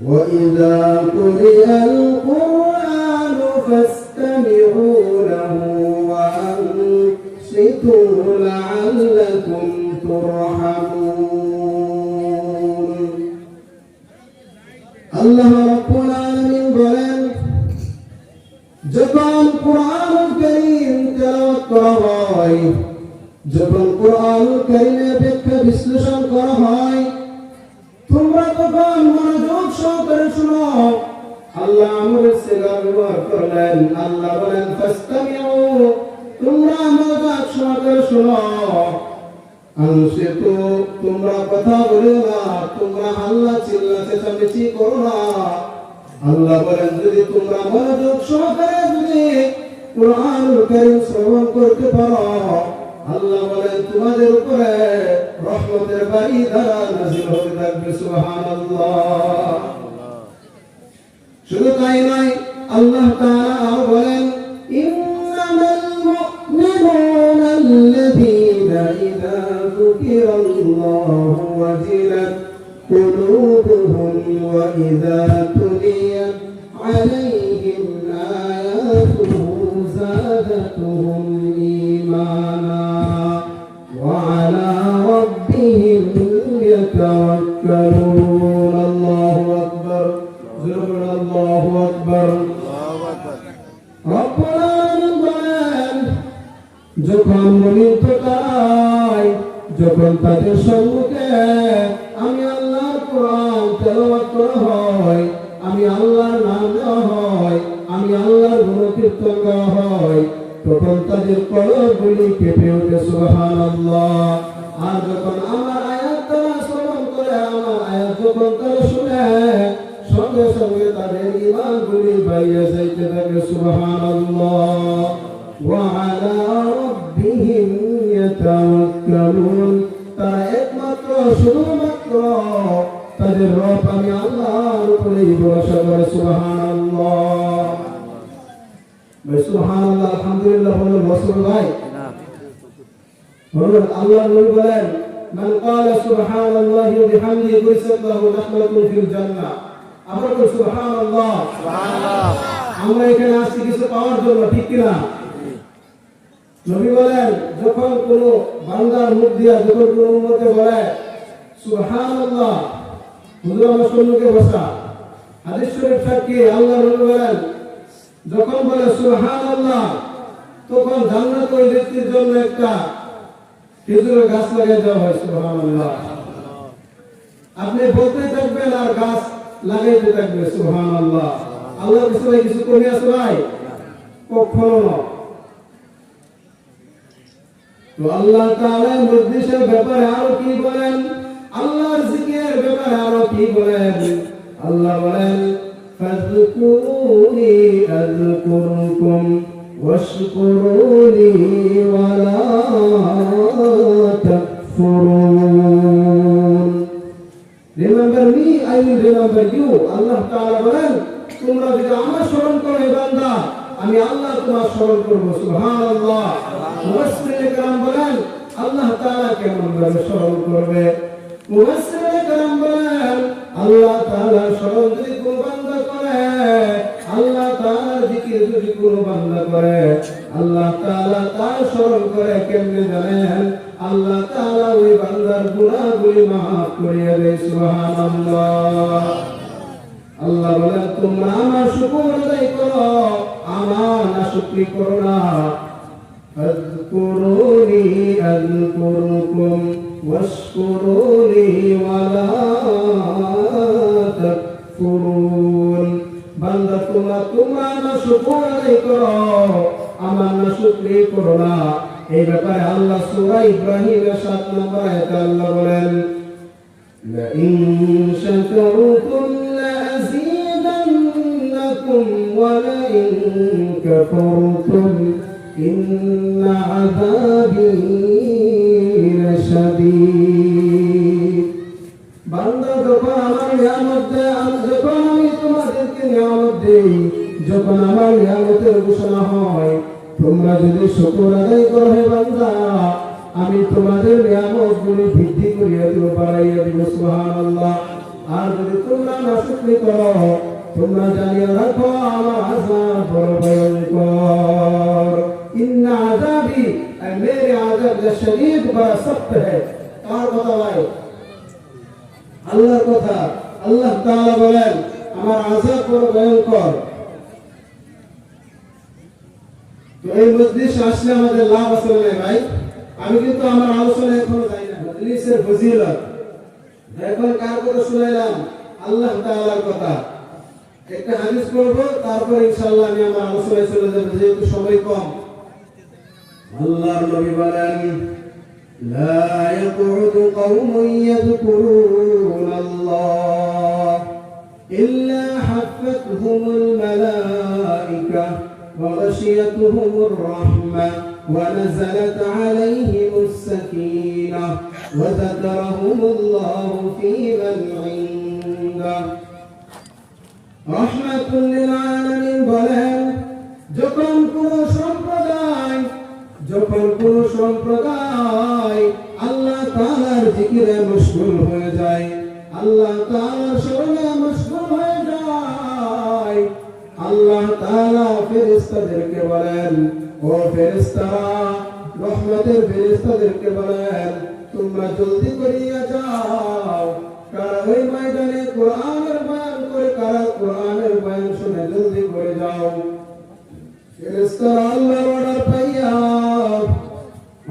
وإذا قرئ القرآن فاستمعوا له وأنصتوا لعلكم ترحمون الله رب العالمين বলেন যখন কুরআনুল কারীম তেলাওয়াত করা হয় যখন কুরআনুল কারীমের ব্যাখ্যা বিশ্লেষণ করা হয় তোমরা তখন মনোযোগ সহকারে শুনো আল্লাহ আমরের সিগা ব্যবহার করলেন আল্লাহ বলেন ফাসতামিউ তোমরা মনোযোগ সহকারে শুনো আনসিতু তোমরা কথা বলো না তোমরা হাল্লা চিল্লা চেঁচামেচি করো না আল্লাহ বলেন যদি তোমরা মনোযোগ সহকারে যদি কুরআনুল কারীম শ্রবণ করতে পারো আল্লাহ বলেন তোমাদের উপরে রহমতের বাড়ি ধারা নাযিল হতে থাকবে সুবহানাল্লাহ শুধু তাই নয় আল্লাহ তাআলা বলেন ইন্নামাল মুমিনুনা আল্লাযীনা ইযা যুকিরাল্লাহু ওয়াজিলাত قلوبهم وإذا تليت عليهم آياته زادتهم إيمانا وعلى ربهم يتوكلون الله أكبر زرنا الله أكبر رب العالمين যখন মুমিন তাই যখন তাদের সম্মুখে আমি আল্লাহর কোরআন তেলাওয়াত করা হয় আমি আল্লাহর নাম নেওয়া হয় আমি আল্লাহর গুণকীর্তন গাওয়া হয় তখন তাদের কলবগুলি কেঁপে ওঠে সুবহানাল্লাহ আর যখন আমার আয়াত তারা শ্রবণ করে আমার আয়াত যখন তারা শুনে সঙ্গে সঙ্গে তাদের ঈমানগুলি বাইরে যাইতে থাকে সুবহানাল্লাহ ওয়া আলা রাব্বিহিম ইয়াতাওয়াক্কালুন তারা একমাত্র শুধুমাত্র তাদের রব আমি আল্লাহর উপরেই ভরসা করে সুবহানাল্লাহ ভাই সুবহানাল্লাহ আলহামদুলিল্লাহ বলুন রাসূল ভাই বলুন আল্লাহর নবী বলেন মান ক্বালা সুবহানাল্লাহি ওয়া বিহামদিহি কুরিসat লাহু রাহমাতুন ফিল জান্নাহ আমরা তো সুবহানাল্লাহ সুবহানাল্লাহ আমরা এখানে আসছি কিছু পাওয়ার জন্য ঠিক কি না নবী বলেন যখন কোন বান্দার মুখ দিয়া যখন কোন উম্মতে বলে সুবহানাল্লাহ হুজুর আমার সম্মুখে বসা হাদিস শরীফ সাক্ষী আল্লাহর নবী বলেন যখন বলে সুবহানাল্লাহ তখন জান্নাত ওই ব্যক্তির জন্য একটা খেজুরের গাছ লাগিয়ে দেওয়া হয় সুবহানাল্লাহ আপনি বলতে থাকবেন আর গাছ লাগাইতে থাকবেন সুবহানাল্লাহ আল্লাহর বিষয়ে কিছু কমে আছে ভাই কখনো না তো আল্লাহ তাআলা নির্দেশের ব্যাপারে আরো কি বলেন আল্লাহর জিকিরের ব্যাপারে আরো কি বলেন আল্লাহ বলেন ফাযকুরুনি আযকুরুকুম ওয়াশকুরুনি ওয়ালা তাকফুরুন remember me I will remember you Allah তাআলা বলেন তোমরা যদি আমার স্মরণ করো বান্দা আমি আল্লাহ তোমার স্মরণ করব সুবহানাল্লাহ মুফাসসিরিন کرام বলেন আল্লাহ তাআলা কেমন ভাবে স্মরণ করবে মুফাসসিরিন کرام বলেন আল্লাহ তাআলা স্মরণ যদি কোন বান্দা করে আল্লাহ তাআলার জিকির যদি কোন বান্দা করে আল্লাহ তাআলা তার স্মরণ করে কেমনে জানেন আল্লাহ তাআলা ওই বান্দার গুনাহগুলি maaf করিয়ে দেয় সুবহানাল্লাহ আল্লাহ বলেন তোমরা আমার শুকর আদায় করো আমার নাশুকরি করো না ফাযকুরুনি আযকুরুকুম ওয়াশকুরুনি ওয়ালা তাকফুরুন বান্দা তোমরা আমার শুকর আদায় করো আমার নাশুকরি করো না এই ব্যাপারে আল্লাহ সূরা ইব্রাহিমের 7 নম্বর আয়াতে আল্লাহ বলেন লা ইন শাকারতুম لأزيدنكم ولئن كفرتم إن عذابي لشديد বান্দা যখন আমার নিয়ামত দেয় যখন আমি তোমাদেরকে নিয়ামত দেই যখন আমার নিয়ামতের ঘোষণা হয় তোমরা যদি শুকর আদায় করো হে বান্দা আমি তোমাদের নিয়ামতগুলি বৃদ্ধি করিয়া দিব বাড়াইয়া দিব সুবহানাল্লাহ আর যদি তোমরা নাশুকরি করো তোমরা জানিয়ে রাখো আমার আযাব বড় ভয়ঙ্কর। ইন্না আযাবি মেরে আযাব শদীদ বড় সख्त है। কার কথা ভাই? আল্লাহর কথা। আল্লাহ তাআলা বলেন আমার আযাব বড় ভয়ঙ্কর। তো এই মজলিস আসলে আমাদের লাভ আছে না ভাই? আমি কিন্তু আমার আলোচনা এখনো যাই না মজলিসের ফজিলত। এখন কার কথা শুনাইলাম? আল্লাহ তাআলার কথা। একটা হাদিস পড়ব, তারপর ইনশাআল্লাহ আমি আমার আলোচনায় চলে যাব, যেহেতু সময় কম। আল্লাহর নবী বলেন লা ইয়াকুদু কওমুন ইয়াযকুরুনা আল্লাহ ইল্লা হাফাতহুমুল মালায়েকা ওয়া গাশিয়াতুহুমুর রাহমা ওয়া নাযালাত আলাইহিমুস সাকিনাহ ওয়া যাকারাহুমুল্লাহু ফী মান ইনদাহ। রাহমাতুল লিল আলামিন বলেন যখন কোন সম্প্রদায় আল্লাহ তাআলার জিকিরে মশগুল হয়ে যায়, আল্লাহ তাআলার স্মরণে মশগুল হয়ে যায়, আল্লাহ তাআলা ফেরেশতাদেরকে বলেন ও ফেরেশতারা, রহমতের ফেরেশতাদেরকে বলেন তোমরা জলদি করিয়া যাও। কারা ওই ময়দানে কোরআনের বয়ান করে, কারা কোরআনের বয়ান শুনে জলদি করে যাও। ফেরেশতারা আল্লাহর অর্ডার পাইয়া,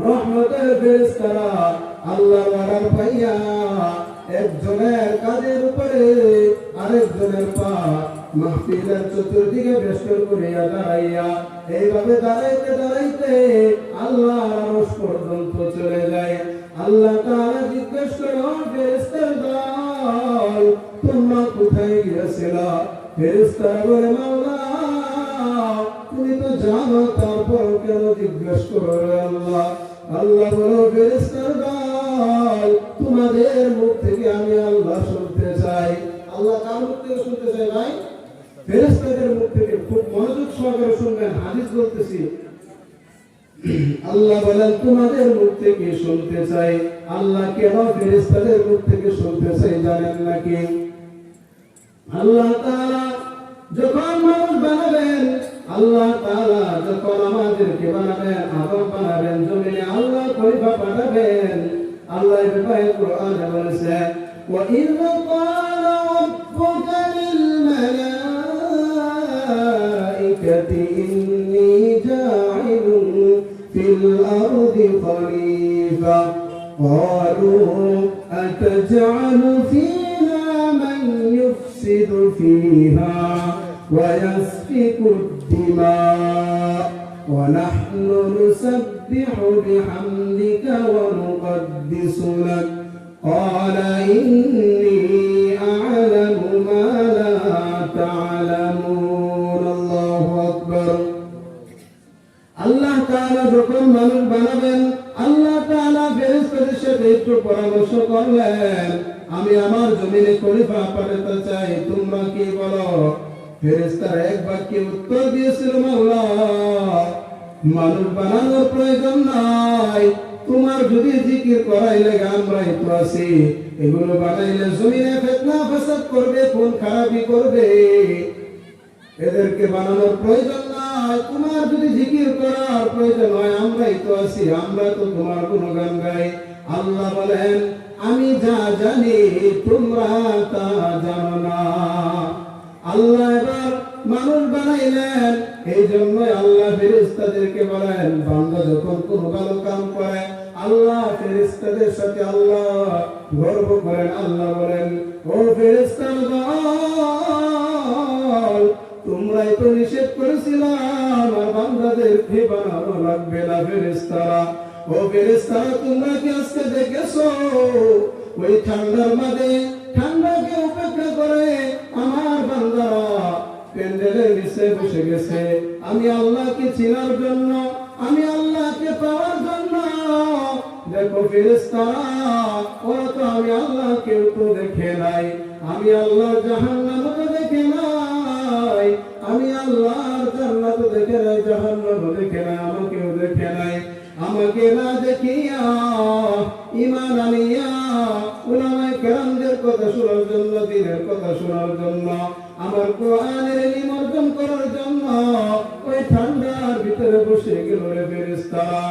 রহমতের ফেরেশতারা আল্লাহর অর্ডার পাইয়া একজনের কাঁধের উপরে আরেকজনের পা মাহফিলের চতুর্দিকে বেষ্টন করিয়া দাঁড়াইয়া এইভাবে দাঁড়াইতে দাঁড়াইতে আল্লাহর আরশ পর্যন্ত চলে যায়। আল্লাহ তাআলা জিজ্ঞেস করেন ফেরেশতার দল তোমরা কোথায় গিয়েছিলা? ফেরেশতারা বলে মাওলা তুমি তো জানো, তারপর কেন জিজ্ঞেস করো আল্লাহ? আল্লাহ বলো ফেরেশতার দল তোমাদের মুখ থেকে আমি আল্লাহ শুনতে চাই। আল্লাহ কার মুখ থেকে শুনতে চাই ভাই? ফেরেশতাদের মুখ থেকে। খুব মনোযোগ সহকারে শুনবেন, হাদিস বলতেছি। আল্লাহ বলেন তোমাদের মুখ থেকে শুনতে চাই। আল্লাহ কেন ফেরেশতাদের মুখ থেকে শুনতে চাই জানেন নাকি? আল্লাহ তাআলা যখন মানুষ বানাবেন, আল্লাহ তাআলা যখন আমাদেরকে বানাবেন, আদম বানাবেন জমিনে, আল্লাহ খলিফা পাঠাবেন। আল্লাহ এই ব্যাপারে কোরআনে বলেছেন ওয়া ইয ক্বালা রাব্বুকা লিল মালাইকাতি ইন্নী জা'ইলুন ফিল আরদি খলিফা ক্বালু আতাজ'আলু ফীহা মান ইউফসিদু ফীহা ويسفك الدماء ونحن نسبح بحمدك ونقدس لك قال إني أعلم ما لا تعلمون الله أكبر। আল্লাহ তাআলা যখন মানুষ বানাবেন, আল্লাহ তাআলা ফেরেশতাদের সাথে একটু পরামর্শ করলেন আমি আমার জমিনে খলিফা পাঠাতে চাই, তোমরা কি বলো? ফেরেশতারা এক বাক্যে উত্তর দিয়েছিল মাওলা মানুষ বানানোর প্রয়োজন নাই, তোমার যদি জিকির করাইলে আমরাই তো আছি, এগুলো বানাইলে জমিনে ফিতনা ফাসাদ করবে, খুন খারাপি করবে, এদেরকে বানানোর প্রয়োজন নাই। তোমার যদি জিকির করার প্রয়োজন হয় আমরাই তো আছি, আমরা তো তোমার গুণগান গাই। আল্লাহ বলেন আমি যা জানি তোমরা তা জানো না। আল্লাহ এবার মানুষ বানাইলেন, এই জন্য আল্লাহ ফেরেশতাদেরকে বলেন বান্দা যখন কোনো ভালো কাম করে আল্লাহ ফেরেশতাদের সাথে আল্লাহ গর্ব করেন। আল্লাহ বলেন ও ফেরেশতার দল তোমরাই তো নিষেধ করেছিলাম আমার বান্দাদেরকে বানানো লাগবে না। ফেরেশতারা ও ফেরেশতারা তোমরা কি আজকে দেখেছো ওই ঠান্ডার মাঝে ঠান্ডাকে উপেক্ষা করে আমার বান্দারা প্যান্ডেলের নিচে বসে গেছে আমি আল্লাহকে চিনার জন্য, আমি আল্লাহকে পাওয়ার জন্য। দেখো ফেরেশতারা ওরা তো আমি আল্লাহকে তো দেখে নাই, আমি আল্লাহর জাহান্নাম তো দেখে নাই, আমি আল্লাহর জান্নাত দেখে নাই, জাহান্নাম দেখে নাই, আমাকেও দেখে নাই। আমাকে না দেখিয়া ঈমান আনিয়া উলামায়ে কেরামদের কথা শোনার জন্য, দ্বীনের কথা শোনার জন্য, আমার কোরআনের নিমন্ত্রণ করার জন্য ওই ঠান্ডার ভিতরে বসে গেল রে ফেরেশতারা।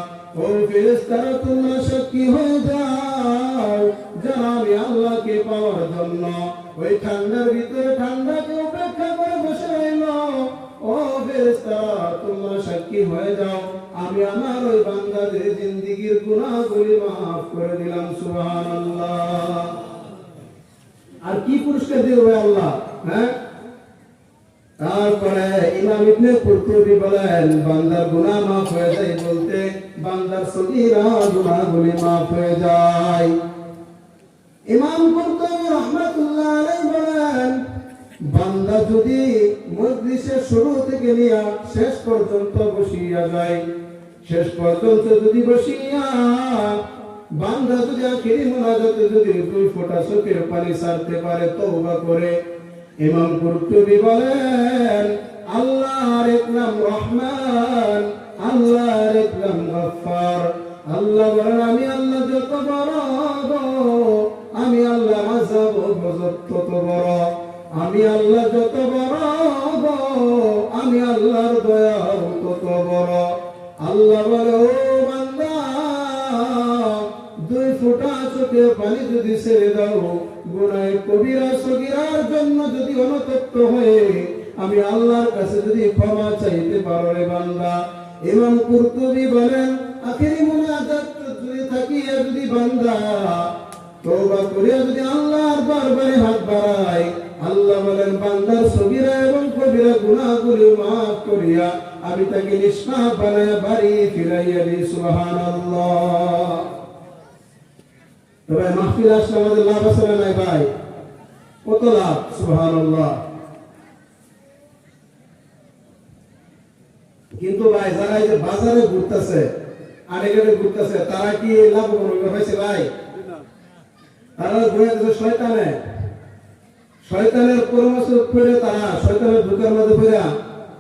ও ফেরেশতারা, তোমরা সাক্ষী হয়ে যাও যারা আমি আল্লাহকে পাওয়ার জন্য ওই ঠান্ডার ভিতরে ঠান্ডাকে উপেক্ষা করে বসে রইল। ও ফেরেশতারা, তোমরা সাক্ষী হয়ে যাও আমি আমার ওই বান্দাদের জিন্দেগীর গুনাহগুলি মাফ করে দিলাম। সুবহানাল্লাহ। আর কি পুরস্কার দিবে আল্লাহ? হ্যাঁ, তারপরে ইমাম ইবনে কুরতুবী বলেন, বান্দার গুনাহ মাফ হয়ে যায় বলতে বান্দার সগীরা গুনাহগুলি মাফ হয়ে যায়। ইমাম কুরতুবী রাহমাতুল্লাহ আলাইহি বলেন, বান্দা যদি মজলিসের শুরু থেকে নিয়ে শেষ পর্যন্ত বসিয়া যায়, শেষ পর্যন্ত যদি বসিয়া বান্দা যদি আখিরি মুনাজাতে যদি 2 ফোঁটা চোখের পানি ছাড়তে পারে তওবা করে, ইমাম কুরতুবী বলেন আল্লাহর এক নাম রহমান, আল্লাহর এক নাম গফফার। আল্লাহ বলেন আমি আল্লাহ যত বড়, আমি আল্লাহ আযাব ও গজব তত বড়, আমি আল্লাহ যত বড়, আমি আল্লাহর দয়া তত বড়। আল্লাহ বলে, ও বান্দা 2 ফোঁটা চোখে পানি যদি ছেড়ে দাও, গুনাহ কবিরা সগীরার জন্য যদি অনুতপ্ত হয়ে আমি আল্লাহর কাছে যদি ক্ষমা চাইতে পারো রে বান্দা। ইমাম কুরতুবী বলেন আখিরি মুনাজাত যদি থাকিয়া যদি বান্দা তওবা করে যদি আল্লাহর দরবারে হাত বাড়ায়, আল্লাহ বলেন বান্দার সগীরা এবং কবিরা গুনাহগুলি মাফ করিয়া আমি তাকে নিষ্পাপ বানায়া বাড়ি ফিরাইয়া দিই। সুবহানাল্লাহ। তবে মাহফিল আসলে আমাদের লাভ আছে না নাই ভাই? কত লাভ! সুবহানাল্লাহ। কিন্তু ভাই যারা এই যে বাজারে ঘুরতেছে, আড়েগাড়ে ঘুরতেছে, তারা কি লাভ হয়েছে ভাই? তারা ঘুরেছে শয়তানের পরামর্শ করে, তারা শয়তানের দোকানের মধ্যে ঘুরে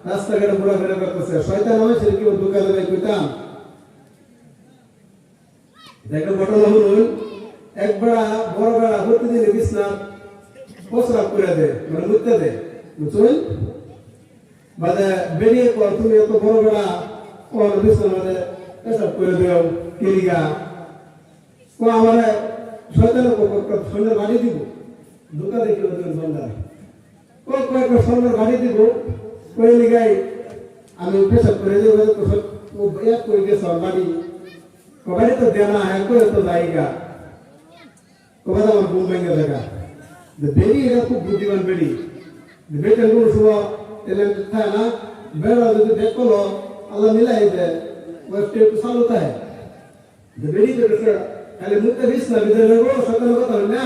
রাস্তাঘাটে ঘোরাফেরা করতেছে। শয়তান হয়েছে কি ওর দোকানে ভাই কইতাম দেখো ঘটনা হল, এক বেড়া বড় বেড়া প্রতিদিন বিছনা প্রস্রাব করে দেয়, মানে মুতে দেয়, বুঝছেন? মানে বেরিয়ে কর তুমি এত বড় বেড়া ওর বিছনার মধ্যে পেশাব করে দেও কেরিগা, ও আমার শয়তানের সন্ধ্যের বাড়ি দিব, দোকান দেখি ওদের সন্ধ্যায় ও কয়েক সন্ধ্যের বাড়ি দিব, কয়ে লিগাই আমি পেশাব করে দেবো এক করে গেছ বাড়ি, বাড়ি তো দেনা হ্যাঁ করে তো জায়গা কথা আমার ঘুম ভেঙে দেখা। বেরি এটা খুব বুদ্ধিমান বেরি, বেটের কোনো সময় ট্যালেন্ট থাকে না, বেড়া যদি দেখ করলো আল্লাহ মিলাই দেয় একটু চালু থাকে। বেরি তো খালি মুখে দিস না, বিদায় নেবো শয়তানের কথা হয় না।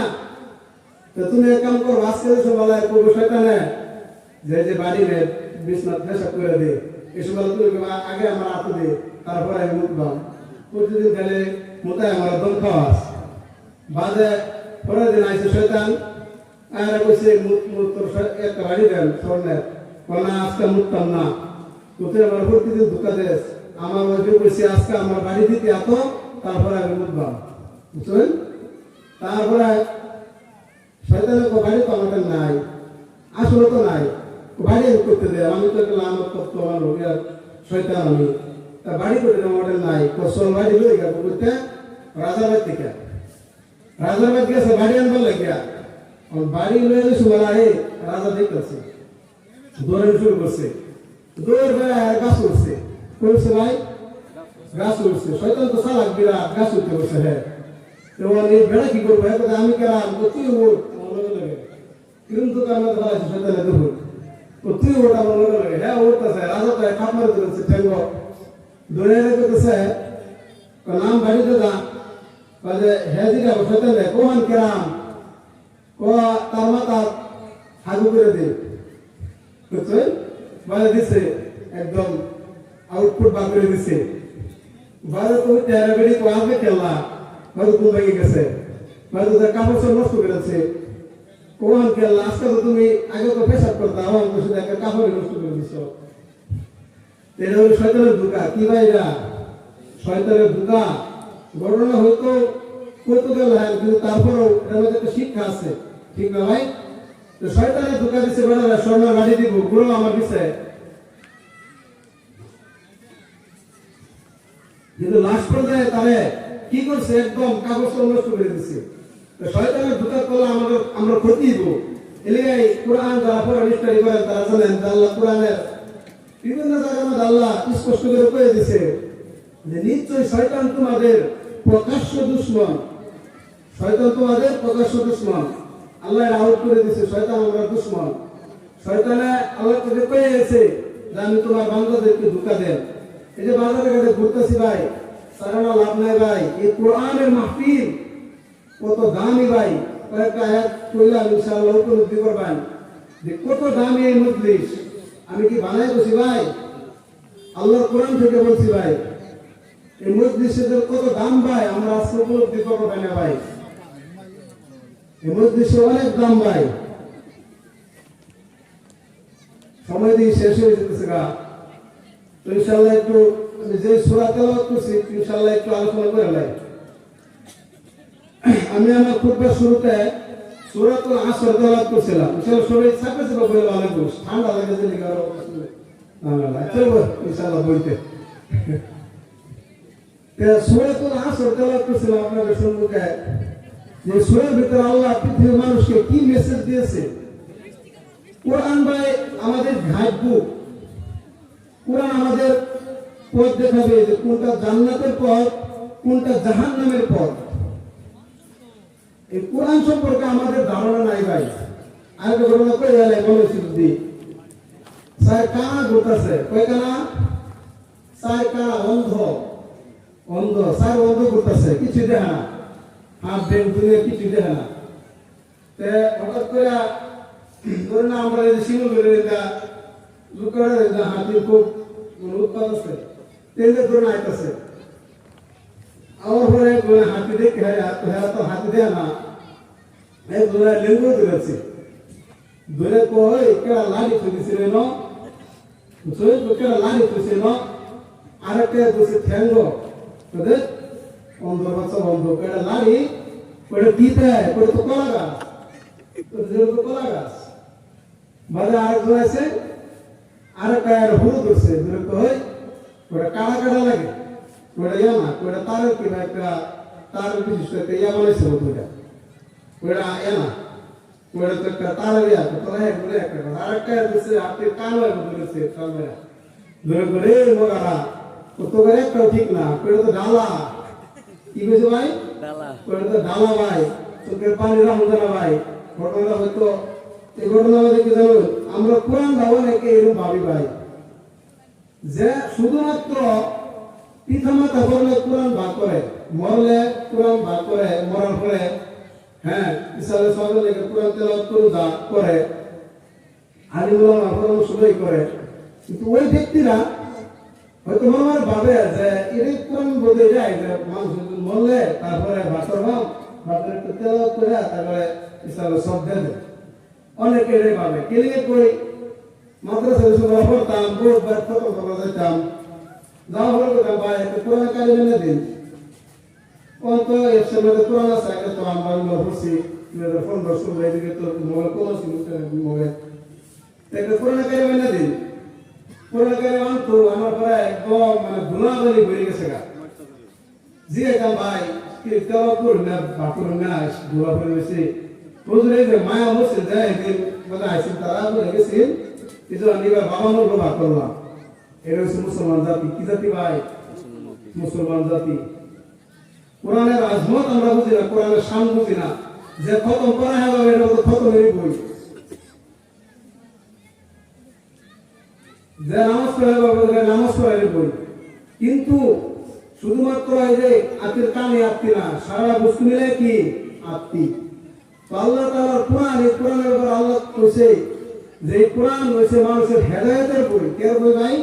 তো তুমি এক কাম করো, আজকে সবাই করবো শয়তানে যে বাড়ি নে বিছনা পেশাব করে দে, এসব তুমি আগে আমার হাতে দে, তারপরে আমি মুখবাম প্রতিদিন গেলে মোতায় আমার দম খাওয়াস। বাদে পরের দিন আইসে শয়তান আর কইছে তোর একটা বাড়ি দেন স্বর্ণের, না আজকে মুখতাম না, কোথায় আমার প্রতিদিন ধোকা দেশ, আমার ওইকে কইছে আজকে আমার বাড়ি দিতে এত, তারপরে আমি মুখবাম, বুঝছেন? তারপরে শয়তানের বাড়ি তো আমাদের নাই, আসলে তো নাই, বাড়ি করতে দেয়, আমি তো একটা আমার তত্ত্ব আমার শয়তান আমি, তা বাড়ি করতে আমাদের নাই, কসল বাড়ি লই গেল করতে রাজাবাদ থেকে, রাজাবাদ গেছে বাড়ি আনবার লাগিয়া, বাড়ি লয়ে গেছে বলা হে রাজা দেখতেছে, দৌড়ানো শুরু করছে, দৌড় বেড়ায় গাছ উঠছে, করছে ভাই গাছ উঠছে, শয়তান তো চালাক বিরাট, গাছ উঠতে বসে। হ্যাঁ তো বেড়া কি করবো, আমি কেরাম তুই ওঠ আমার লগে লাগে, কিরম দোকান মধ্যে ভালো আছে শয়তানের দুপুর, তুই ওঠ আমার লগে লাগে। হ্যাঁ উঠতেছে, রাজা তো খাপ মারে দিচ্ছে ঠেঙ্গ দৌড়ে করতেছে, নাম বাড়িতে যা হ্যাঁ দিকে শয়তান দেয় কোহান কেরাম, ও তার মাথা হাগু করে দে, বুঝছেন? মানে দিছে একদম আউটপুট বার করে দিছে, বাইরে তো তেরা বেড়ি তো আসবে খেলা, হয়তো ঘুম ভেঙে গেছে, হয়তো কাপড় সব নষ্ট করেছে, কোহান খেলা আজকে তো তুমি আগে তো পেশাব করতে আমার শুধু একটা কাপড় নষ্ট করে দিচ্ছ। এটা হলো শয়তানের ধোঁকা। কি ভাই এটা শয়তানের ধোঁকা। ঘটনা হয়তো কত গেল, কিন্তু তারপরেও এর মধ্যে একটা শিক্ষা আছে। ঠিক না ভাই? তো শয়তানের ধোঁকা দিচ্ছে বেড়ারা স্বর্ণ গাড়ি দিব গুরু আমার দিচ্ছে, কিন্তু লাস্ট পর্যায়ে তারে কি করছে একদম কাগজ নষ্ট করে দিচ্ছে। তো শয়তানের ধোঁকা করলে আমরা ক্ষতি দিব। এলাকায় কোরআন যারা পড়া নিষ্ঠারি করেন তারা জানেন যে আল্লাহ কোরআনের বিভিন্ন জায়গার মধ্যে আল্লাহ স্পষ্ট করে বলে দিয়েছে যে নিশ্চয়ই শয়তান তোমাদের প্রকাশ্য দুশমন, শয়তান তোমাদের প্রকাশ্য দুশমন। আল্লাহ আউট করে দিয়েছে শয়তান আমরা দুশমন। শয়তানে আল্লাহ তোকে পেয়ে গেছে যে আমি তোমার বান্দাদেরকে ধোঁকা দেন। এই যে বাজারে ঘাটে ঘুরতেছি ভাই, সারানা লাভ নাই ভাই। এই কোরআনের মাহফিল কত দামি ভাই, কয়েকটা আয়াত কইলাম ইনশাআল্লাহ উপলব্ধি করবেন যে কত দামি এই মজলিস। আমি কি বানাই বসি ভাই, আল্লাহর কোরআন থেকে বলছি ভাই। এই মজলিসের কত দাম ভাই আমরা আজকে উপলব্ধি করবো না ভাই। এই মজলিসে অনেক দাম ভাই। সময় দিয়ে শেষ হয়ে যেতেছে গা। তো ইনশাআল্লাহ একটু যে সূরা তেলাওয়াত করছি ইনশাআল্লাহ একটু আলোচনা করে ভাই। আমি আমার খুতবার শুরুতে সূরাতুল আসর তেলাওয়াত করছিলাম। ইনশাআল্লাহ সবাই চাপে চাপে বলে ভালো বুঝ, ঠান্ডা লাগে যে লিখা না চলবো ইনশাআল্লাহ বলতে। সূরাতুল আসর তেলাওয়াত করছিলাম আপনাদের সম্মুখে, যে সূরার ভিতরে আল্লাহ পৃথিবীর মানুষকে কি মেসেজ দিয়েছে। কোরআন ভাই আমাদের গাইড বুক। কোরআন আমাদের পথ দেখাবে যে কোনটা জান্নাতের পথ, কোনটা জাহান্নামের পথ। এই কোরআন সম্পর্কে আমাদের ধারণা নাই ভাই। আরেকটা ঘটনা কই গেলে বলেছি যদি স্যার কানা ঘুরতেছে, কয় কানা? স্যার কানা অন্ধ, অন্ধ স্যার অন্ধ ঘুরতেছে, কিছু দেখে না, হাত বেন দুনিয়া কিছু দেখে না। তে হঠাৎ করে ধরে না আমরা এই শিমুল করে লুকারে হাতির খুব উৎপাদ আছে, তেলে ধরে না আইতেছে। আমার পরে হাতি দেখে তো হাতি দেয় না, লেঙ্গু ধরেছে, ধরে কই কেরা লাড়ি তুলেছিল ন, কেরা লাড়ি তুলছে ন, আরেকটা বসে ঠ্যাঙ্গ তোদের অন্ধ বাচ্চা বন্ধ কেটা লাড়ি কটা দিতে করে তো কলা গাছ, তো কলা গাছ বাজারে আরেকজন আছে, আরেকটা হুড়ো ধরছে, ধরে কই ওটা কাটা কাটা লাগে, ওটা ইয়া না, ওটা তারের কিনা একটা তারের বিশিষ্ট একটা ইয়া বানাইছে ওটা, ওটা ইয়া না, ওটা তো একটা তারের ইয়া, তোরা এক বলে একটা কথা, আরেকটা ধরছে আপনি কান হয় ধরেছে কালমেরা, ধরে করে মগারা তো তোর একটাও ঠিক না, ওটা তো ডালা, কি বলছে ভাই? ডালা, ওটা তো ডালা ভাই, চোখের পানি রাখুন না ভাই। ঘটনা হয়তো এই ঘটনা আমাদের কি জানো, আমরা কোরআন ধাবা নাকি এরকম ভাবি ভাই যে শুধুমাত্র পিতামাতা বললে কোরআন ভাগ করে, মরলে কোরআন ভাগ করে, মরার পরে হ্যাঁ ইসলামে সবাই লেগে কোরআন তেলাওয়াত করে, আলিমুল্লাহ পরামর্শ করে। কিন্তু ওই ব্যক্তিরা হয়তো মনে মনে ভাবে যে এটাই কোরআন বলতে যায় যে মানুষ মরলে তারপরে ভাষার ভাব ভাষার একটু তেলাওয়াত করে তারপরে ইসলামে সব দেবে। অনেকে এটাই ভাবে। কেলিয়ে কই মাদ্রাসা বিশ্ববিদ্যালয় পড়তাম, বহুবার ফটো ফটো যেতাম, যাওয়া হলো কোথাও ভাই একটু কোরআন কালি মেনে দিন, অন্ত এর সময় কোরআন আছে আগে তো আমরা পড়ছি 2015-16 এদিকে তো মোবাইল কোন ছিল মোবাইল, একটা কোরআন কালি মেনে দিন। কোরআন কালি আনতো আমার পরে একদম মানে ধুলাবালি হয়ে গেছে গা। জিজ্ঞাসা ভাই কি তেলাওয়াত করুন না বা করুন না, ধুলা হয়ে গেছে বুঝলে যে মায়া বসে যায় একদিন বলে আইসেন তারা বলে গেছেন কিছু আমি এবার বাবা মূল্য ভাগ করলাম। এটা হচ্ছে মুসলমান জাতি। কি জাতি ভাই? মুসলমান জাতি। কোরআনের আজমত আমরা বুঝি না, কোরআনের শান বুঝি না, যে খতম করা হবে এটা তো খতমেরই বই, যে নামাজ পড়া হবে নামাজ পড়ার বই। কিন্তু শুধুমাত্র এই যে আত্মীর কানে আত্মী না, সারা বস্তু মিলে কি আত্মী। তো আল্লাহ তাআলার কোরআন, এই কোরআনের উপর আল্লাহ কইছে যে কোরআন হইছে মানুষের হেদায়েতের বই। কে বই ভাই?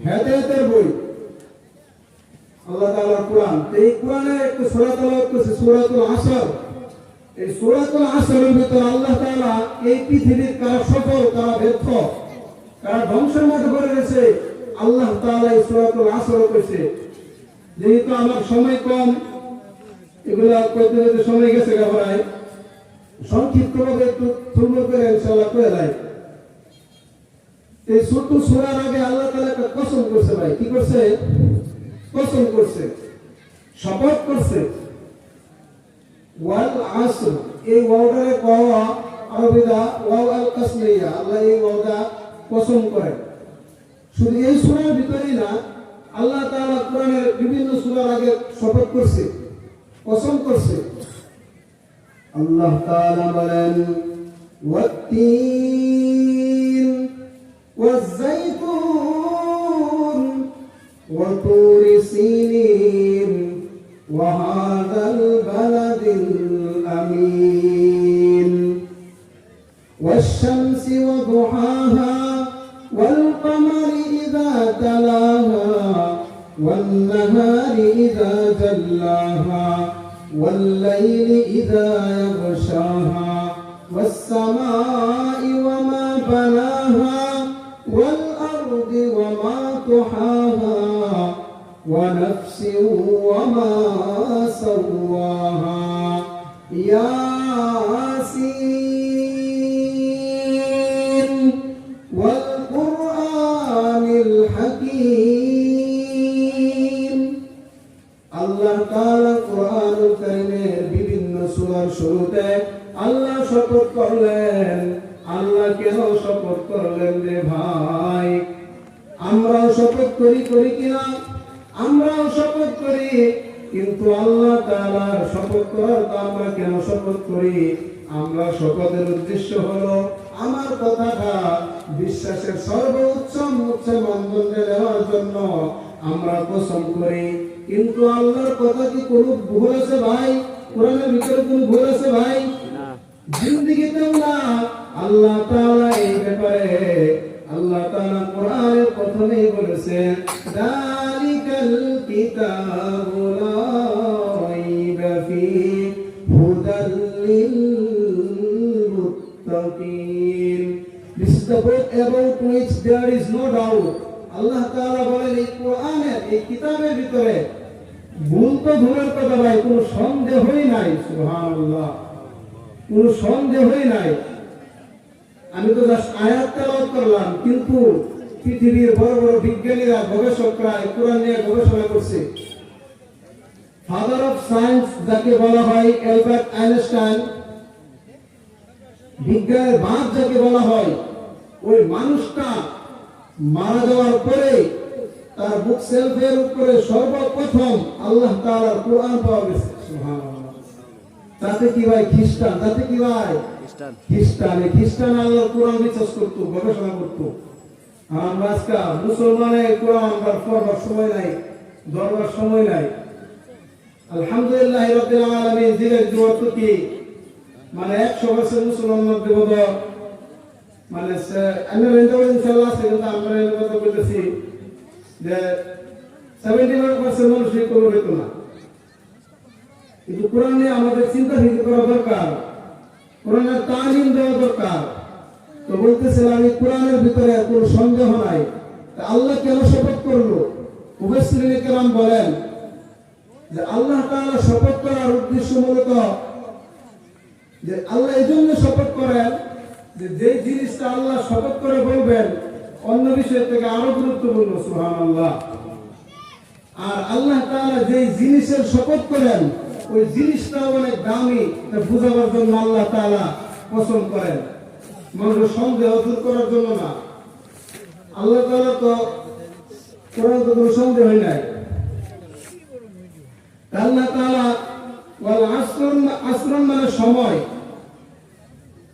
হেদায়েতের বই আল্লাহ তাআলার কোরআন। এই কোরআনের একটা সূরা তেলাওয়াত করছে, সূরাতুল আসর। এই সূরাতুল আসরের ভিতর আল্লাহ তাআলা এই পৃথিবীর কারা সফল, কারা ব্যর্থ, কারা ধ্বংসের মধ্যে পড়ে গেছে আল্লাহ তাআলা এই সূরাতুল আসর কইছে। যেহেতু আমার সময় কম, এগুলা কইতে সময় গেছে গাবরায়, সংক্ষিপ্তভাবে একটু থুলমুল করে ইনশাআল্লাহ করে দেয়। এই ছোট সূরার আগে আল্লাহ তাআলা একটা কসম করছে ভাই, কি করছে? কসম করছে, শপথ করছে। ওয়াল আসর, এই ওয়াওটারে কওয়া আরবিদা ওয়াও আল কাসমিয়া, আল্লাহ এই ওয়াওটা কসম করে। শুধু এই সূরার ভিতরেই না, আল্লাহ তাআলা কোরআনের বিভিন্ন সূরার আগে শপথ করছে, কসম করছে। আল্লাহ তাআলা বলেন ওয়াত-তিন ওয়াজ-যাইতুন ওয়া তুরি সিনিন ওয়া হাযাল বালাদিল আমিন ওয়াশ-শামসি ওয়া দুহাহা ওয়াল কমারি ইযা তালাহা ওয়ান নাহারি ইযা জাল্লাহা والليل إذا يغشاها والسماء وما بناها والأرض وما طحاها ونفس وما سواها ياسين والقرآن الحكيم। আল্লাহ তাআলা কোরআনুল কারীমের বিভিন্ন সূরার শুরুতে আল্লাহ শপথ করলেন। আল্লাহ কেন শপথ করলেন রে ভাই? আমরাও শপথ করি কিনা? আমরাও শপথ করি, কিন্তু আল্লাহ তাআলার শপথ করার তো আমরা কেন শপথ করি? আমরা শপথের উদ্দেশ্য হলো আমার কথাটা বিশ্বাসের সর্বোচ্চ মানদণ্ডে নেওয়ার জন্য আমরা কসম করি। কিন্তু আল্লাহর কথা কি কোনো ভুল আছে ভাই? কোরআনের ভিতরে কোনো ভুল আছে ভাই? না, জিন্দেগিতেও না। আল্লাহ তাআলা এই ব্যাপারে আল্লাহ তাআলা কোরআনের প্রথমেই বলেছেন যালিকাল কিতাবু লা রাইবা ফীহি হুদাল লিল মুত্তাকিন। This is the book about which there is no doubt. আল্লাহ তাআলা বলেন এই কোরআনের এই কিতাবের ভিতরে ভুল তো দূরের কথা ভাই, কোনো সন্দেহই নাই। সুবহানাল্লাহ, কোনো সন্দেহই নাই। আমি তো জাস্ট আয়াত তেলাওয়াত করলাম, কিন্তু পৃথিবীর বড় বড় বিজ্ঞানীরা, গবেষকরা এই কোরআন নিয়ে গবেষণা করছে। ফাদার অফ সায়েন্স যাকে বলা হয় অ্যালবার্ট আইনস্টাইন, বিজ্ঞানের বাপ যাকে বলা হয়, ওই মানুষটা মারা যাওয়ার পরে তার বুক সেলফের উপরে সর্বপ্রথম আল্লাহ তাআলার কোরআন পাওয়া গেছে। সুবহানাল্লাহ। তাতে কি ভাই? খ্রিস্টান। তাতে কি ভাই? খ্রিস্টান আল্লাহর কোরআন রিসার্চ করত, গবেষণা করত। আর আমরা আজকে মুসলমানের কোরআন পড়বার সময় নাই, ধরবার সময় নাই। আলহামদুলিল্লাহ রাব্বিল আলামিন দিনের জোয়ার কি মানে 100% মুসলমানদের দেবদ মানে আমি ইনশাআল্লাহ আছে, কিন্তু আমরা এর কথা বলতেছি যে 71% মানুষই কোনো হইতো না। কিন্তু কোরআন নিয়ে আমাদের চিন্তা ভিত্তি করা দরকার, কোরআনের তালিম দেওয়া দরকার। তো বলতেছিলাম এই কোরআনের ভিতরে কোনো সন্দেহ নাই। আল্লাহ কেন শপথ করলো? মুফাসসিরিনে কেরাম বলেন যে আল্লাহ তাআলা শপথ করার উদ্দেশ্য মূলত যে আল্লাহ এই জন্য শপথ করেন যে যেই জিনিসটা আল্লাহ শপথ করে বলবেন অন্য বিষয়ের থেকে আরো গুরুত্বপূর্ণ। সুবহানাল্লাহ। আর আল্লাহ তাআলা যেই জিনিসের শপথ করেন ওই জিনিসটা অনেক দামি, তা বুঝাবার জন্য আল্লাহ তাআলা কসম করেন, মানুষের সন্দেহ দূর করার জন্য না। আল্লাহ তাআলা তো কোরআন তো কোনো সন্দেহ নাই। আল্লাহ তাআলা ওয়াল আসর মানে সময়।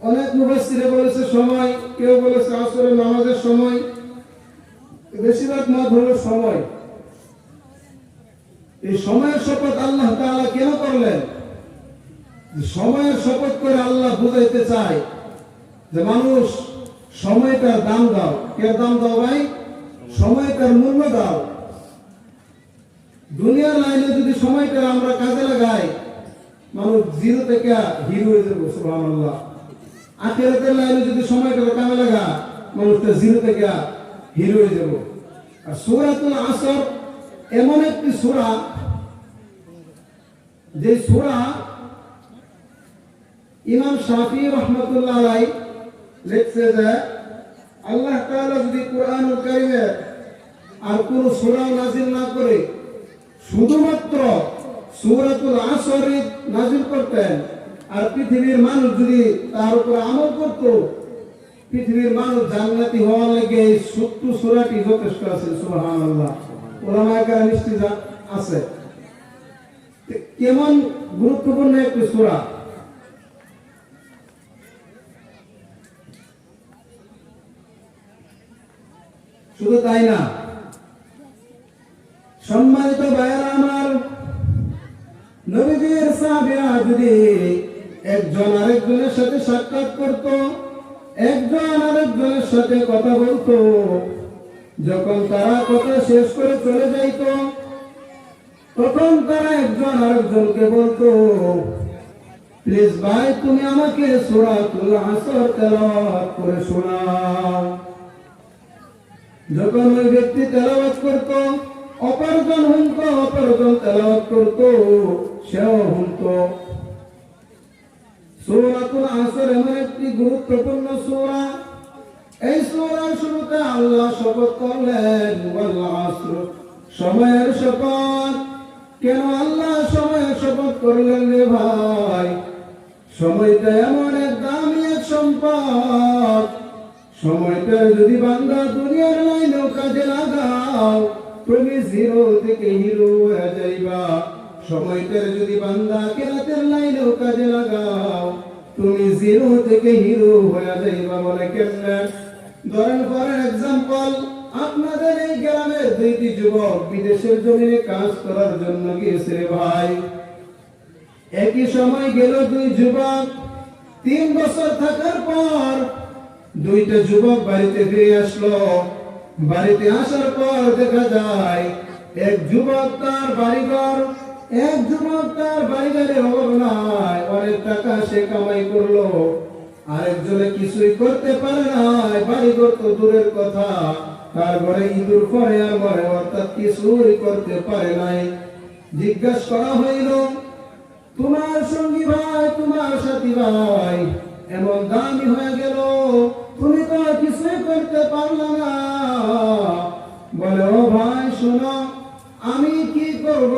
অনেক মুফাসসিরে বলেছে সময়, কেউ বলেছে আসরের নামাজের সময়, বেশিরভাগ মত হলো সময়। এই সময়ের শপথ আল্লাহ তাআলা কেন করলেন? সময়ের শপথ করে আল্লাহ বুঝাইতে চায় যে মানুষ সময়টার দাম দাও। কে দাম দাও ভাই? সময়টার মূল্য দাও। দুনিয়ার লাইনে যদি সময়টা আমরা কাজে লাগাই, মানুষ জিরো থেকে হিরো হয়ে যাবো। সুবহানাল্লাহ। আখিরাতের লাইনে যদি সময়টা কাজে লাগা, মানুষটা জিরো থেকে হিরো হয়ে যাবো। আর সূরাতুল আসর এমন একটি সূরা, যে সূরা ইমাম শাফি রহমাতুল্লাহ আলাইহি লিখছে যে আল্লাহ তাআলা যদি কোরআনুল কারীমে আর কোন সূরা নাযিল না করে শুধুমাত্র সূরাতুল আসর নাযিল করতেন আর পৃথিবীর মানুষ যদি তার উপর আমল করত, পৃথিবীর মানুষ জান্নাতি হওয়ার লাগে এই ছোট্ট সূরাটি যথেষ্ট আছে। সুবহানাল্লাহ। উলামায়ে কেরাম নিশ্চিত আছে কেমন গুরুত্বপূর্ণ একটি সূরা। শুধু তাই না, সম্মানিত ভাইয়েরা আমার, নবীজির সাহাবীরা যদি একজন আরেকজনের সাথে সাক্ষাৎ করত, একজন আরেকজনের সাথে কথা বলতো, যখন তারা কথা শেষ করে চলে যাইত তখন তারা একজন আরেকজনকে বলতো, প্লিজ ভাই তুমি আমাকে সূরাতুল আসর তেলাওয়াত করে শোনাও। যখন ওই ব্যক্তি তেলাওয়াত করত, অপরজন শুনত, অপরজন তেলাওয়াত করত, সেও শুনত। সূরাতুল আসর এমন একটি গুরুত্বপূর্ণ সূরা। এই সূরার শুরুতে আল্লাহ শপথ করলেন, ওয়াল আসর, সময়ের শপথ। কেন আল্লাহ সময়ের শপথ করলেন রে ভাই? সময়টা এমন এক দামি এক সম্পদ, সময়টা যদি বান্দা দুনিয়ার লাইনেও কাজে লাগাও তুমি জিরো থেকে হিরো হয়ে যাইবা। সময়টা যদি বান্দা আখিরাতের লাইনেও কাজে লাগাও তুমি জিরো থেকে হিরো হয়ে যাইবা। বলে কেমনে? ধরেন ফর এক্সাম্পল, আপনাদের এই গ্রামের দুইটি যুবক বিদেশের জমিনে কাজ করার জন্য গিয়েছে রে ভাই। একই সময় গেল দুই যুবক। 3 বছর থাকার পর দুইটা যুবক বাড়িতে ফিরে আসলো। বাড়িতে আসার পর দেখা যায় এক যুবক তার বাড়িঘর, এক যুবক তার বাড়িঘরের অভাব নাই, অনেক টাকা সে কামাই করলো। আরেকজনে কিছুই করতে পারে নাই, বাড়িঘর তো দূরের কথা, তার ঘরে ইঁদুর পড়ে আর মরে, অর্থাৎ কিছুই করতে পারে নাই। জিজ্ঞাসা করা হইল, তোমার সঙ্গী ভাই, তোমার সাথী ভাই এমন দামি হয়ে গেল, তুমি তো কিছুই করতে পারলা না। বলে, ও ভাই শোনো, আমি কি করব?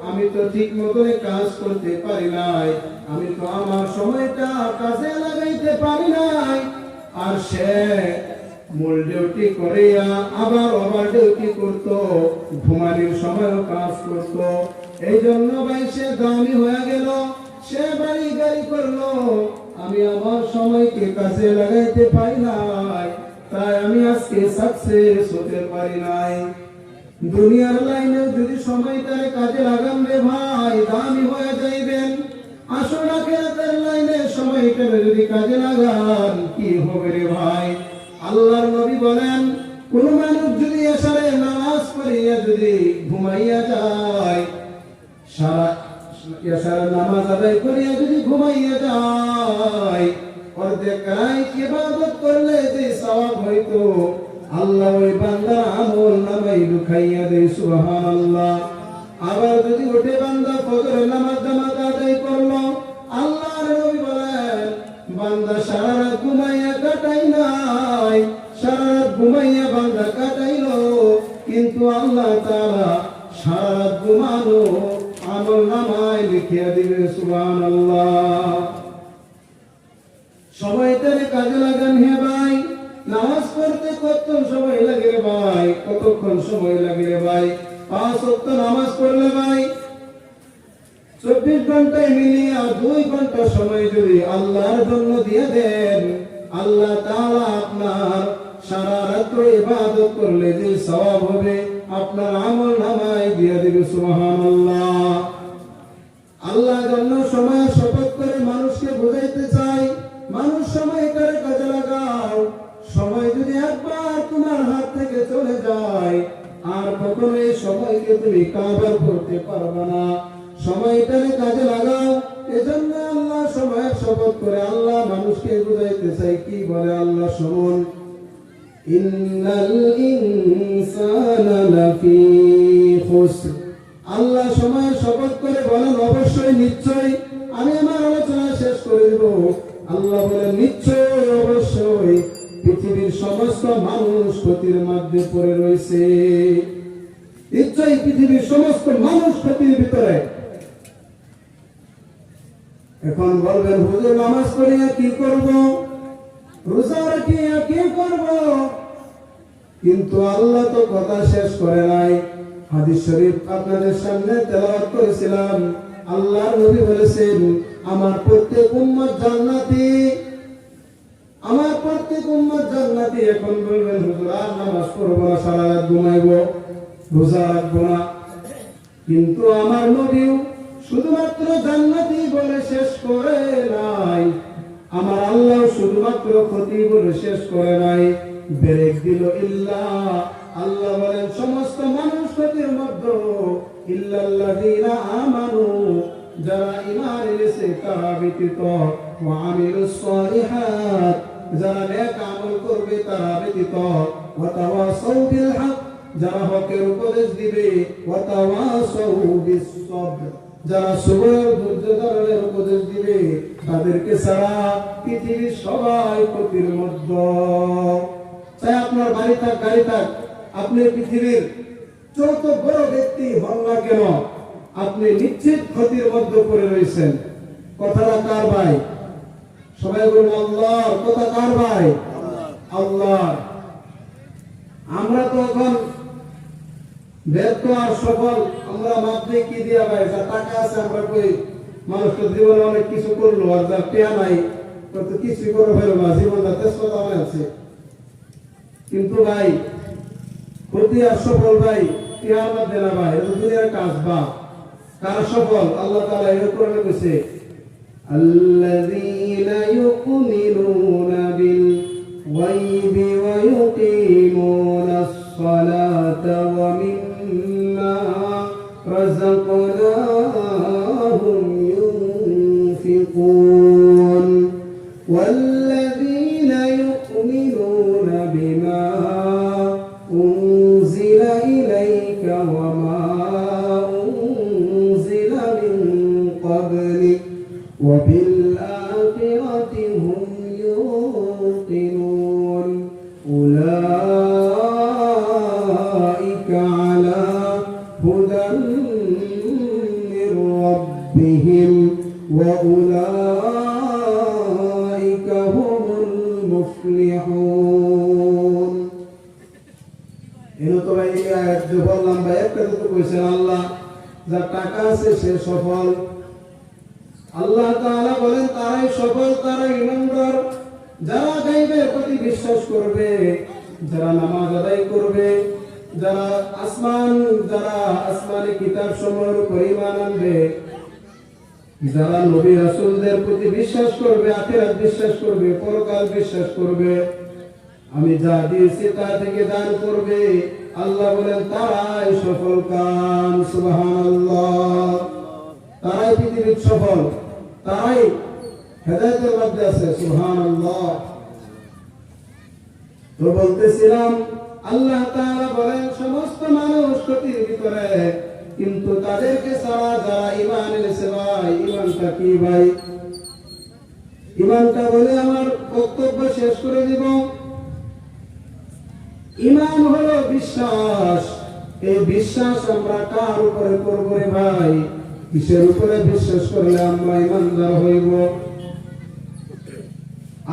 আমি তো ঠিক মতো কাজ করতে পারি নাই, আমি তো আমার সময়টা কাজে লাগাইতে পারি নাই। আর সে মূল ডিউটি করিয়া আবার ওভার ডিউটি করতো, ঘুমানোর সময়ও কাজ করতো। এই জন্য ভাই সে দামি হয়ে গেল, সে বাড়ি গাড়ি করলো, আমি আমার সময়কে কাজে লাগাইতে পারি নাই, তাই আমি আজকে সাকসেস হতে পারি নাই। দুনিয়ার লাইনে যদি সময়টারে কাজে লাগান রে ভাই, দামি হয়ে যাইবেন। আসল আখিরাতের লাইনে সময়টারে যদি কাজে লাগান, কি হবে রে ভাই? আল্লাহর নবী বলেন, কোন মানুষ যদি এশারে নামাজ পড়িয়া যদি ঘুমাইয়া যায়, সারা এশার নামাজ আদায় করিয়া যদি ঘুমাইয়া যায়, অর্ধেক রাত ইবাদত করলে যে সওয়াব হইতো আল্লাহ ওই বান্দার আমল নামায় লুকাইয়া দেয়। সুবহানাল্লাহ। আবার যদি উঠে বান্দা ফজরের নামাজ জামাত আদায় করলো, আল্লাহর নবী বলেন, বান্দা সারা রাত ঘুমাইয়া কাটাই নাই, সারা রাত ঘুমাইয়া বান্দা কাটাইলো, কিন্তু আল্লাহ তাআলা সারা রাত ঘুমানো আমল নামায় লিখিয়া দিবে। সুবহানাল্লাহ। সময়টারে কাজে লাগান হে ভাই। নামাজ পড়তে কত সময় লাগে রে ভাই? কতক্ষণ সময় লাগে রে ভাই? 5 ওয়াক্ত নামাজ পড়লে ভাই 24 ঘন্টায় মিলিয়ে 2 ঘন্টা সময় যদি আল্লাহর জন্য দিয়ে দেন, আল্লাহ তাআলা আপনার সারা রাত ইবাদত করলে যে সওয়াব হবে আপনার আমল নামায় দিয়ে দিবে। সুবহানাল্লাহ। আল্লাহর জন্য সময় শপথ করে মানুষকে বোঝাইতে চাই, মানুষ সময়টারে কাজে লাগাও। সময় যদি একবার তোমার হাত থেকে চলে যায়, আর কখনো এই সময়কে তুমি কাভার করতে পারবে না। সময়টারে কাজে লাগাও। এজন্য আল্লাহ সময়ের শপথ করে আল্লাহ মানুষকে বুঝাইতে চাই। কি বলে আল্লাহ? শুনুন, ইন্নাল ইনসানা লাফি খুসর। আল্লাহ সময়ের শপথ করে বলেন, অবশ্যই নিশ্চয়ই। আমি আমার আলোচনা শেষ করে দেব। আল্লাহ বলেন নিশ্চয় অবশ্যই পৃথিবীর সমস্ত মানুষ ক্ষতির মধ্যে পড়ে রয়েছে। নিশ্চয়ই পৃথিবীর সমস্ত মানুষ ক্ষতির ভিতরে। এখন বলবেন হুজুর নামাজ পড়িয়া কি করব, রোজা রাখিয়া কি করব? কিন্তু আল্লাহ তো কথা শেষ করে নাই। হাদিস শরীফ আপনাদের সামনে তেলাওয়াত করেছিলাম। আল্লাহর নবী বলেছেন আমার প্রত্যেক উম্মত জান্নাতি, আমার প্রত্যেক উম্মত জান্নাতি। এখন বলবেন হুজুর আর নামাজ পড়বো না, সারা রাত ঘুমাইবো, রোজা রাখবো না। কিন্তু আমার নবীও শুধুমাত্র জান্নাতি বলে শেষ করে নাই, আমার আল্লাহ শুধুমাত্র ক্ষতি বলে শেষ করে নাই, ব্রেক দিল ইল্লা। আল্লাহ বলেন সমস্ত মানুষ ক্ষতির মধ্যে ইল্লাল্লাযীনা আমানু, যারা ঈমান এনেছে তারা ব্যতীত, ওয়া আমিলুস সালিহাত, যারা নেক আমল করবে তারা ব্যতীত, ওয়া তাওয়াসাউ বিল হক, যারা হকের উপদেশ দিবে, ওয়া তাওয়াসাউ বিস সবর, যারা সবর ধৈর্য ধারণের উপদেশ দিবে, তাদেরকে ছাড়া পৃথিবীর সবাই ক্ষতির মধ্যে। চাই আপনার বাড়ি থাক গাড়ি থাক, আপনি পৃথিবীর যত বড় ব্যক্তি হন না কেন, আপনি নিশ্চিত ক্ষতির মধ্যে পড়ে রয়েছেন। কথাটা কার ভাই? সবাই বলুন আল্লাহর। কথা কার ভাই? আল্লাহ। আমরা তো এখন ব্যর্থ আর সফল আমরা মাপবে কি দিয়া ভাই? যা টাকা আছে আমরা কই মানুষ তো জীবনে অনেক কিছু করলো, আর যার টেয়া নাই তো কিছু করে ফেলবো না, জীবনটা তেজপাতা হয়ে আছে। কিন্তু ভাই ক্ষতি আর সফল ভাই টেয়ার মধ্যে না ভাই, এটা দুনিয়ার কাজ। বা কারা সফল? আল্লাহ তাআলা এর কোরআনে কইছে আল্লাযীনা ইউমিনুনা বিল গায়বি ওয়া ইউকিমুনাস সালাতা ওয়া মিম্মা রাযাকনাহুম ইউনফিকুন ওয়াল্লাযীনা ইউমিনুনা বিমা উনজিলা ইলাইকা ওয়া মা وبالآخرة هم يوقنون أولئك على هدى من ربهم وأولئك هم المفلحون। ইনো তো ভাই আয়াত যে বললাম ভাই, একটা তো কইছেন আল্লাহ যার টাকা আছে সে সফল। আল্লাহ তাআলা বলেন তারাই সফল, তারাই ইমানদার, যারা গায়বের প্রতি বিশ্বাস করবে, যারা নামাজ আদায় করবে, যারা আসমানি কিতাব সমূহের উপর ঈমান আনবে, যারা নবী রাসূলদের প্রতি বিশ্বাস করবে, আখিরাত বিশ্বাস করবে, পরকাল বিশ্বাস করবে, আমি যা দিয়েছি তা থেকে দান করবে, আল্লাহ বলেন তারাই সফল কাম। সুবহানাল্লাহ। তারাই পৃথিবীর সফল, তারাই হেদায়েতের মধ্যে আছে। সুবহানাল্লাহ। তো বলতেছিলাম আল্লাহ তাআলা বলেন সমস্ত মানুষ ক্ষতির ভিতরে, কিন্তু তাদেরকে ছাড়া যারা ঈমান এনেছে ভাই, ঈমানটা কি ভাই? ঈমানটা বলে আমার বক্তব্য শেষ করে দিব। ঈমান হলো বিশ্বাস। এই বিশ্বাস আমরা কার উপরে করব রে ভাই? কিসের উপরে বিশ্বাস করলে আমরা ঈমানদার হইব?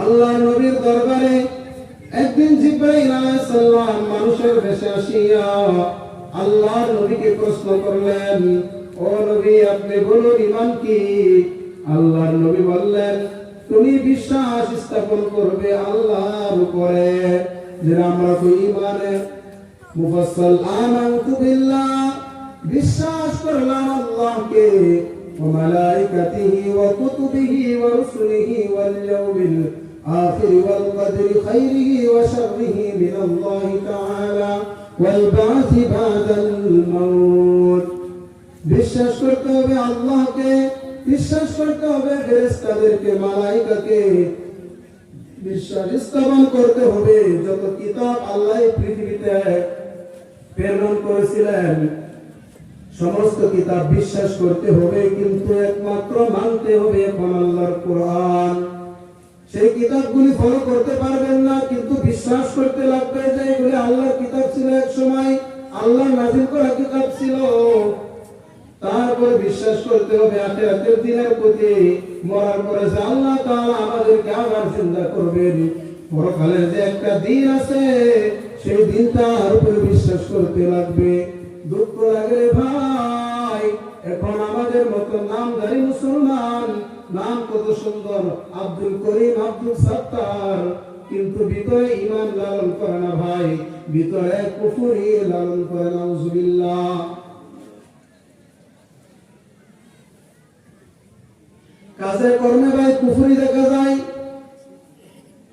আল্লাহর নবীর দরবারে একদিন জিবরাইল আলাইহিস সালাম মানুষের বেশে আসিয়া আল্লাহর নবীকে প্রশ্ন করলেন, ও নবী আপনি বলুন ঈমান কি? আল্লাহর নবী বললেন, তুমি বিশ্বাস স্থাপন করবে আল্লাহর উপরে। যে আমরা তো ঈমানে মুফাসসাল আমানতু বিল্লাহ, বিশ্বাস করলাম আল্লাহকে, ওয়া মালাইকাতিহি ওয়া কুতুবিহি ওয়া রুসুলিহি ওয়াল ইয়াউমিল আখির ওয়াল কদরি খাইরিহি ওয়া শাররিহি মিনাল্লাহি তাআলা ওয়াল বা'থি বা'দাল মাউত। বিশ্বাস করতে হবে আল্লাহকে, বিশ্বাস করতে হবে ফেরেশতাদেরকে, মালাইকাকে, বিশ্বাস স্থাপন করতে হবে যত কিতাব আল্লাহ পৃথিবীতে প্রেরণ করেছিলেন সমস্ত কিতাব বিশ্বাস করতে হবে, কিন্তু একমাত্র মানতে হবে এখন আল্লাহর কোরআন। সেই কিতাবগুলি ফলো করতে পারবেন না, কিন্তু বিশ্বাস করতে লাগবে যে এগুলি আল্লাহর কিতাব ছিল, এক সময় আল্লাহ নাযিল করা কিতাব ছিল। তারপরে বিশ্বাস করতে হবে আখিরাতের দিনের প্রতি, মরার পরে যে আল্লাহ তাআলা আমাদেরকে আবার জিন্দা করবেন, পরকালের যে একটা দিন আছে সেই দিনটার উপরে বিশ্বাস করতে লাগবে। দুঃখ লাগে ভাই, এখন আমাদের মতো নামধারী মুসলমান, নাম কত সুন্দর, আব্দুল করিম, আব্দুল সাত্তার, কিন্তু ভিতরে ঈমান লালন করে না ভাই, ভিতরে কুফরি লালন করে। নাউজুবিল্লাহ। কাজে কর্মে ভাই কুফরি দেখা যায়।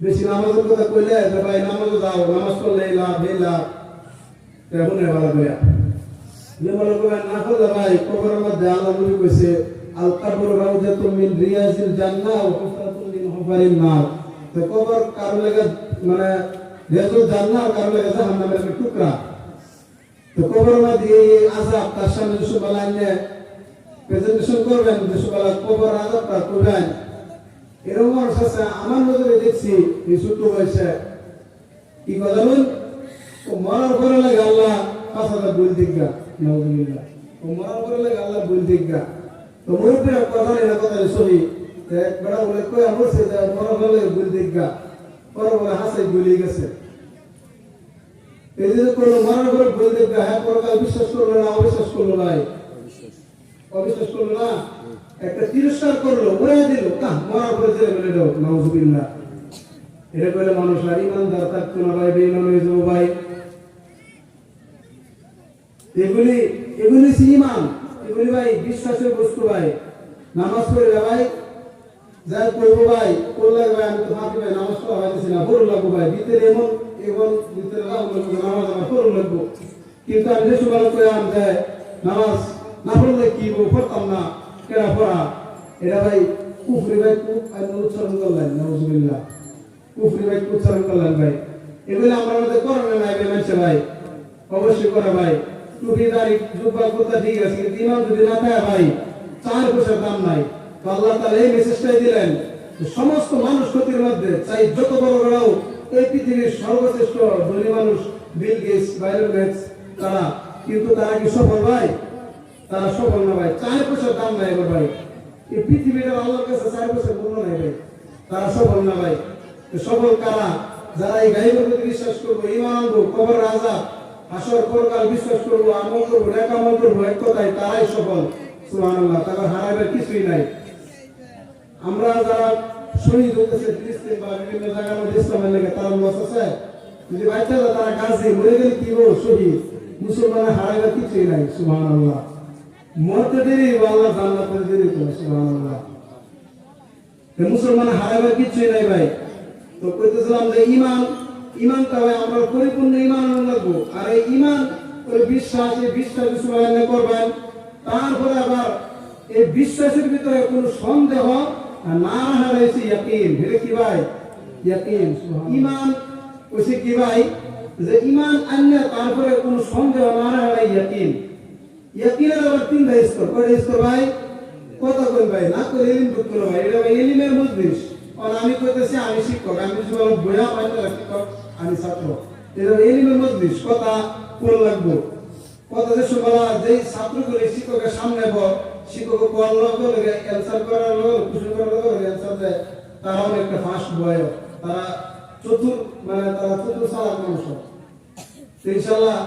বেশি নামাজের কথা কইলে ভাই নামাজে যাও, নামাজ পড়লে লাভ এই লাভ, তেমন ভালো কইয়া যে বলে কইয়া না করলে ভাই কবরের মধ্যে আল্লাহ নবী কইছে আল কবর রাউজাতুম মিন রিয়াজিল জান্নাহ ওয়া হুফরাতুম মিন হুফারিন নার। তো কবর কার লাগা মানে রিয়াজুল জান্নাহ, কার লাগা জাহান্নামের একটা টুকরা। তো কবরের মধ্যে এই আযাব তার সামনে যখন বালাইনে প্রেজেন্টেশন করবেন, যখন কবর আযাবটা করবেন, এরকম আছে আমার নজরে দেখছি এই ছোট বয়সে কি কথা বলুন, ও মরার পরে লাগে আল্লাহ ৫,০০০ বই দিগা। নাউজুবিল্লাহ। ও মরার পরে লাগে আল্লাহ বই দিগা। তো মুরব্বিরা কথা নেই না, কথা সহি বড় বলে কই আমার সে মরার পরে বই দিগা, পরে বলে হাসাই বলি গেছে। এই যে কোন মরার পরে বই দিগা, হ্যাঁ পরকাল বিশ্বাস করলো না, অবিশ্বাস করলো ভাই, অবিশ্বাস করলো না, একটা তিরস্কার করলো, উড়াই দিল, মরার পরে জেলে ফেলে দাও। নাউজুবিল্লাহ। এটা বলে মানুষ আর ইমানদার থাকতো না ভাই, বেঈমান হয়ে যাবো ভাই। এগুলি এগুলি ঈমান, এগুলি ভাই বিশ্বাসের বস্তু ভাই। নামাজ পড়ে ভাই যাই করবো ভাই, করলে ভাই আমি তো ফাঁকি ভাই নামাজ পড়া হইতেছি না, পড়ুন লাগবো ভাই, ভিতরে এমন এমন ভিতরে লাগবো নামাজ আমার পড়ুন লাগবো। কিন্তু আমি যে সময় করে আম যায় নামাজ না পড়লে কি পড়তাম না, কেনা পড়া, এটা ভাই কুফরি ভাই উচ্চারণ করলেন। নাউজুবিল্লাহ। কুফরি ভাই উচ্চারণ করলেন ভাই। এগুলো আমরা মধ্যে করণে নাই মানুষে ভাই, অবশ্যই করে ভাই। টুপি দাড়ি জুব্বা কুর্তা ঠিক আছে, কিন্তু ইমান যদি না থাকে ভাই 4 পয়সার দাম নাই। তো আল্লাহ তাআলা এই মেসেজটাই দিলেন, সমস্ত মানুষ ক্ষতির মধ্যে চাই যত বড় বড় এই পৃথিবীর সর্বশ্রেষ্ঠ ধনী মানুষ বিল গেটস, বাইল গেটস, তারা কিন্তু তারা কি সফল ভাই? তারা সফল না ভাই। 4 পয়সার দাম নাই এবার ভাই। এই পৃথিবীটা আল্লাহর কাছে 4 পয়সার মূল্য নাই ভাই। তারা সফল না ভাই। সফল কারা? যারা এই গায়বের প্রতি বিশ্বাস করবো, ঈমান আনবো, কবর আযাব, হাসর পরকাল বিশ্বাস করবো, আমল করবো, নেক আমল করবো, এক কথায় তারাই সফল। সুবহানাল্লাহ। তারা হারাবার কিছুই নাই। আমরা যারা শহীদ হতেছে ফিলিস্তিন বা বিভিন্ন জায়গার মধ্যে ইসলামের লেগে, তারা লস আছে। যদি বাচ্চা তারা গাছে মরে গেলে কি হবো? শহীদ। মুসলমানের হারাবার কিছুই নাই। সুবহানাল্লাহ। মরতে দেরি, আল্লাহ জান্নাতে দেরি করে। সুবহানাল্লাহ। মুসলমানের হারাবার কিছুই নাই ভাই। তো কইতেছিলাম যে ইমানটা ভাই আমরা পরিপূর্ণ ইমান লাগবো। আর এই ইমান ওই বিশ্বাস, এই বিশ্বাস সুবহানাল্লাহ করবেন। তারপরে আবার এই বিশ্বাসের ভিতরে কোনো সন্দেহ না হারাইছে ইয়াকিন। এটা কি ভাই? ইয়াকিন। ইমান কইছে কি ভাই? যে ইমান আনলে তারপরে কোনো সন্দেহ না হারাই ইয়াকিন। ইয়াকিনের আবার 3টা স্তর। কয়টা স্তর ভাই? কথা কই ভাই, না করে ইলম ঢুকলো ভাই। এটা ভাই ইলমের মজলিস। আর আমি কইতেছি আমি শিক্ষক, আমি যদি বইয়া পাই না শিক্ষক, আমি ছাত্র। এটা ইলমের মজলিস। কথা কোন লাগবো, কথা যে বলা যে ছাত্রগুলো শিক্ষকের সামনে শিক্ষক কোয়াল লাগে অ্যান্সার করার লোক, কুশল করার লোক অ্যান্সার দেয়, তারা অনেকটা ফাস্ট বয়, তারা চতুর, মানে তারা চতুর চালাক মানুষ। ইনশাআল্লাহ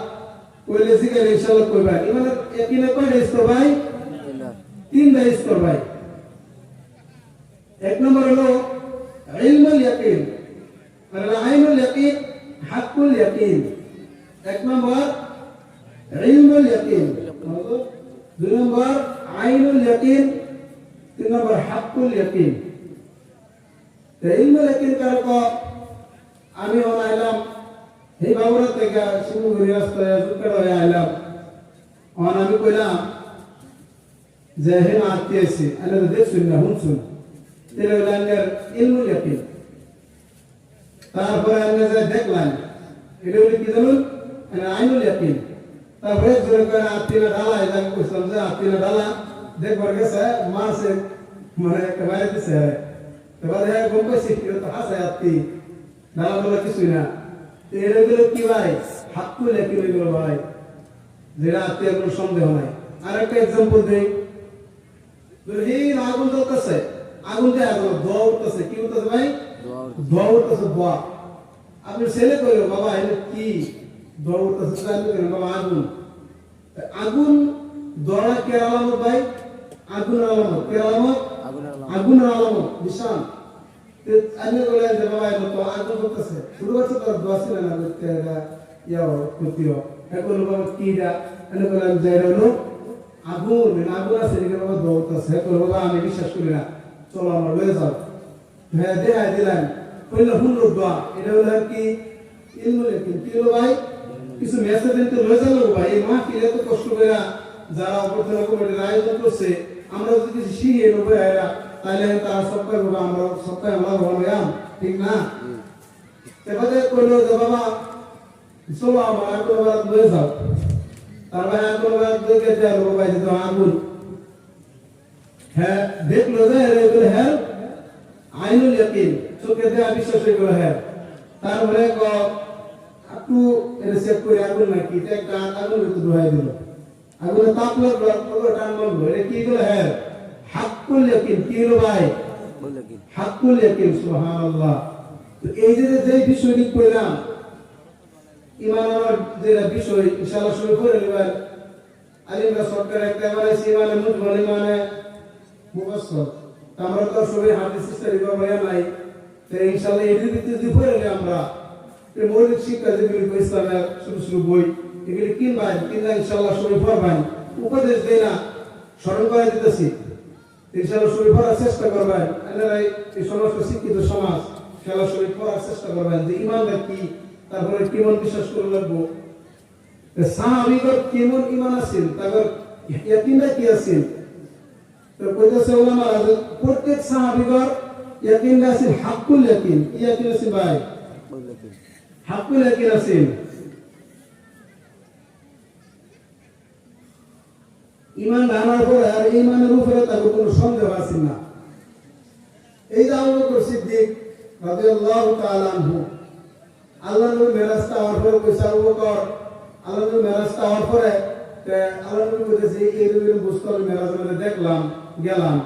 কইলে শিখাইলে ইনশাআল্লাহ কইবেন। মানে ইয়াকিনে কয়টা স্তর ভাই? 3টা স্তর ভাই। 1 নম্বর হলো ইলমুল ইয়াকিন, মানে আইনুল ইয়াকিন, হাক্কুল ইয়াকিন। 1 নম্বর ইলমুল ইয়াকিন, 2 নম্বর আইনুল ইয়াকিন, 3 নম্বর হাক্কুল ইয়াকিন। তো ইলমুল ইয়াকিন কারক আমি আইলাম এই বাবুরা থেকে শিবগুড়ি রাস্তায় জুকের হয়ে আইলাম। আমি কইলাম যে হেন আত্মীয়ছি আমি দেখছুন না শুনছুন, ইলমুল ইয়াকিন। তারপরে আমি দেখলাম এটা বলি কি জানুন, আইনুল ইয়াকিন। তারপরে জোরে করে আত্মীয় ডালা, এটা আমি কইছিলাম যে আত্মীয় ডালা দেখবার গেছে মাসে, মানে একটা বাইরে দিছে এবারে হ্যাঁ গম পাইছি এটা তো হাসায় আপনি নালা বলা কিছুই না এগুলো কি ভাই হাত তুলে কি এগুলো ভাই যেটা আত্মীয় কোনো সন্দেহ নাই আর একটা এক্সাম্পল দেই ধরুন আগুন জ্বলতেছে আগুন দিয়ে আগুন ধোয়া উঠতেছে কি উঠতেছে ভাই ধোয়া উঠতেছে ধোয়া আপনি ছেলে কইল বাবা এটা কি ধোয়া উঠতেছে জানতে কেন বাবা আগুন আগুন ধোয়া কে আলামত ভাই আগুন আলামত কে আলামত আগুন আলামত নিশান আমি বলে যে বাবা এটা তো আগুন জ্বলতেছে শুরু হচ্ছে তার ধোয়া ছিল না এটা ইয়াও ক্ষতিও এখন বাবা কি এটা আমি বললাম যে এটা হলো আগুন আগুন আছে এদিকে বাবা দৌড়তেছে এখন বাবা আমি বিশ্বাস করি না চলো আমরা লয়ে যাও হ্যাঁ দেখাই দিলাম পয়লা হুল দোয়া এটা হলো কি ইলমুল ইয়াকিন কি হলো ভাই কিছু মেসেজ দিতে লয়ে যাবো ভাই এই মাহফিল এত কষ্ট করে যারা অপরচনা কমিটির আয়োজন করছে আমরা যদি কিছু শিখে নেবো এরা তাহলে তারা সবাই বাবা আমরা সবাই আমরা ভালো ঠিক না এবারে কইলো যে বাবা চলো আমরা একবার লয়ে যাও তারপরে একবার দেখে যাও বাবা যে তো আগুন হ্যাঁ দেখলো যে এগুলো হ্যাঁ আইনুল ইয়াকিন চোখে দেয়া বিশ্বাস এগুলো হ্যাঁ তারপরে একটু এটা চেক করে আগুন নাকি এটা একটা আগুন একটু ধোয়াই দিল আগুনে তাপ লাগলো ওগুলো টান মারলো এটা কি গুলো হ্যাঁ হাক্কুল ইয়াকিন কি হলো ভাই হাক্কুল ইয়াকিন সুবহানাল্লাহ তো এই যে বিষয়টি কইলাম ইমান আমার যে বিষয় ইনশাআল্লাহ শুরু করে নেবেন আলিমরা সরকার একটা মানে ইমানে মুজমাল ইমানে মুফাসসাল আমরা তো সবাই হাদিস স্টাডি করব নাই তো ইনশাআল্লাহ এই দিকে যদি পড়ে আমরা এই মৌলিক শিক্ষা যেগুলো ইসলামের শুরু বই এগুলি কিনবা ইনশাআল্লাহ সবাই পড়বেন উপদেশ দেই না স্মরণ করে দিতেছি ইনশাআল্লাহ সবাই পড়ার চেষ্টা করবেন আপনারা এই সমস্ত শিক্ষিত সমাজ ইনশাআল্লাহ সবাই পড়ার চেষ্টা করবেন যে ইমানটা কি তারপরে কেমন বিশ্বাস করে লাগবো সাহাবীগণ কেমন ঈমান আছে তারপর ইয়াকিনটা কি আছে তো কইতেছে ওলামারা প্রত্যেক সাহাবীগণ ইয়াকিনটা আছে হাক্কুল ইয়াকিন কি ইয়াকিন আছে ভাই হাক্কুল ইয়াকিন আছে ঈমান আনার পরে আর ঈমানের উপরে তার কোনো সন্দেহ আছে না এই যে আবু বকর সিদ্দিক রাদিয়াল্লাহু তাআলা আনহু আল্লাহ নবী মেরাজটা হওয়ার পরে কইছে আবু বকর আল্লাহ নবী মেরাজটা হওয়ার পরে আল্লাহ নবী কইতেছে এই রকম বস্তু আমি মেরাজের মধ্যে দেখলাম গেলাম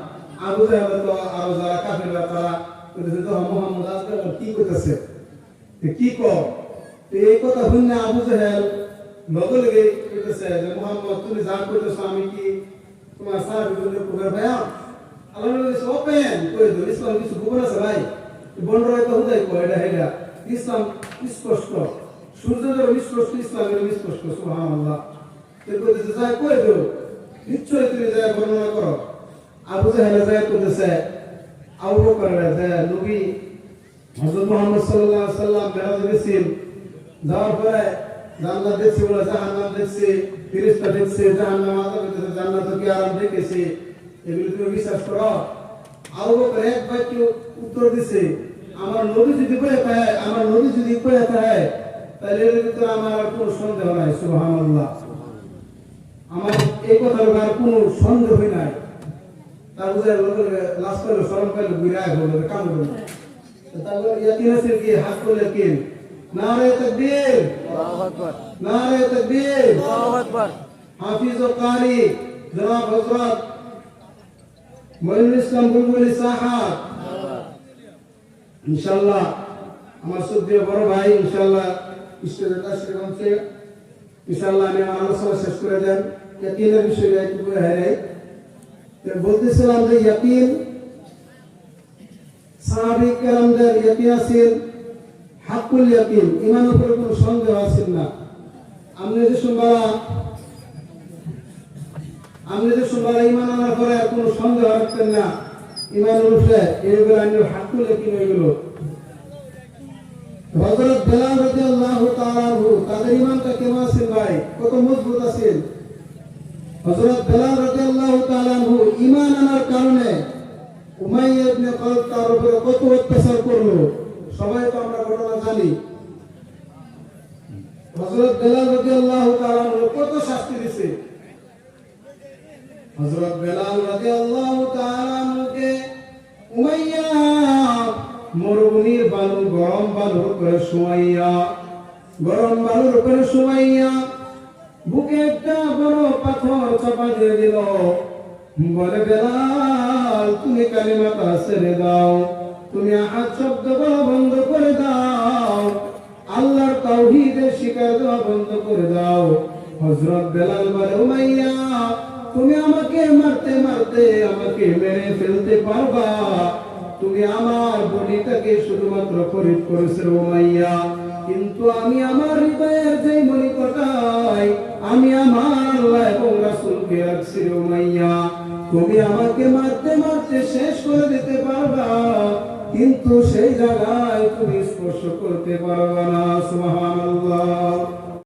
আবু জাহেল তো আর যারা কাফিররা তারা কইতেছে তো মুহাম্মদ আজকে কি কইতেছে কি কও এই কথা শুনে আবু জাহেল লগে লগে কইতেছে যে মুহাম্মদ তুমি যা কইতেছো আমি কি তোমার সাহাবীদের কুবের ভাইয়া আল্লাহ নবী ওপেন কই দিল ইসলাম কিছু গোপন আছে ভাই বন্ডরাই তো হুদাই কয় এটা হেডা ইসলাম স্পষ্ট সূর্যের স্পষ্ট ইসলামের স্পষ্ট সুবহানাল্লাহ এরপর যে যায় কই দিল নিশ্চয় তুমি যায় বর্ণনা করো আবু জাহেল যায় কইতেছে আবু বকর যে নবী হযরত মুহাম্মদ সাল্লাল্লাহু আলাইহি সাল্লাম মেরাজে গেছেন যাওয়ার পরে জান্নাত দেখছে বলে জাহান্নাম দেখছে ফেরেশতা দেখছে জাহান্নাম আযাব দেখছে জান্নাত কি আরাম দেখেছে এগুলো তুমি বিশ্বাস করো আবু বকর এক বাক্য উত্তর দিছে আমার নবী যদি কয়ে থাকে আমার নবী যদি কয়ে থাকে তাহলে এর ভিতরে আমার আর কোনো সন্দেহ নাই সুবহানাল্লাহ আমার এই কথার আর কোনো সন্দেহ নাই তার বুঝে লাস্ট করে শরম পেলে বিরাগ হলো কাম হলো তারপর ইয়াকিন আছে কি হাত করে ইয়াকিন নারে তাকবীর আল্লাহু আকবার নারে তাকবীর আল্লাহু আকবার হাফিজ ও কারি জনাব হযরত মঈনুল ইসলাম বুলবুলি সাহাব ইনশাআল্লাহ আমার শ্রদ্ধেয় বড় ভাই ইনশাআল্লাহ স্টেজের কাছে পৌঁছে ইনশাআল্লাহ আমি আমার আলোচনা শেষ করে দেন ইয়াকিনের বিষয়ে একটু বলে হারাই বলতেছিলাম যে ইয়াকিন সাহাবী কেরামদের ইয়াকিন আছে হাক্কুল ইয়াকিন ঈমানের উপরে কোনো সন্দেহ আছে না আপনি যে শুনবারা ঈমান আনার পরে আর কোনো সন্দেহ রাখতেন না ঈমানের উপরে এইগুলো আইনের হাক্কুল ইয়াকিন এগুলো হযরত বেলাল রাদিয়াল্লাহু তাআলা আনহু তাদের ঈমানটা কেমন আছে ভাই কত মজবুত আছে হযরত বেলাল রাদিয়াল্লাহু তাআলা আনহু ঈমান আনার কারণে উমাইয়া ইবনে খালদ তার উপরে কত অত্যাচার করলো সবাই তো আমরা ঘটনা জানি হযরত বেলাল রাদিয়াল্লাহু তাআলা আনহু কত শাস্তি দিয়েছে হযরত বেলাল রাদিয়াল্লাহু তাআলা আনহুকে উমাইয়া উপরে শুয়াইয়া, গরম বালুর উপরে শুয়াইয়া বুকে একটা বড় পাথর চাপা দিয়ে দিল। বলে, বেলাল তুমি কালিমাটা ছেড়ে দাও, তুমি আহাদ শব্দ বলা বন্ধ করে দাও, আল্লাহর তাওহীদের স্বীকার দেওয়া বন্ধ করে দাও। হযরত বেলাল বলে, উমাইয়া তুমি আমাকে মারতে মারতে আমাকে মেরে ফেলতে পারবা, তুমি আমার বডিটাকে শুধুমাত্র খরিদ করেছো উমাইয়া, কিন্তু আমি আমার হৃদয়ের যে মনিকটাই আমি আমার আল্লাহ এবং রাসূলকে রাখছি উমাইয়া, তুমি আমাকে মারতে মারতে শেষ করে দিতে পারবা, কিন্তু সেই জায়গায় তুমি স্পর্শ করতে পারবা না। সুবহানাল্লাহ।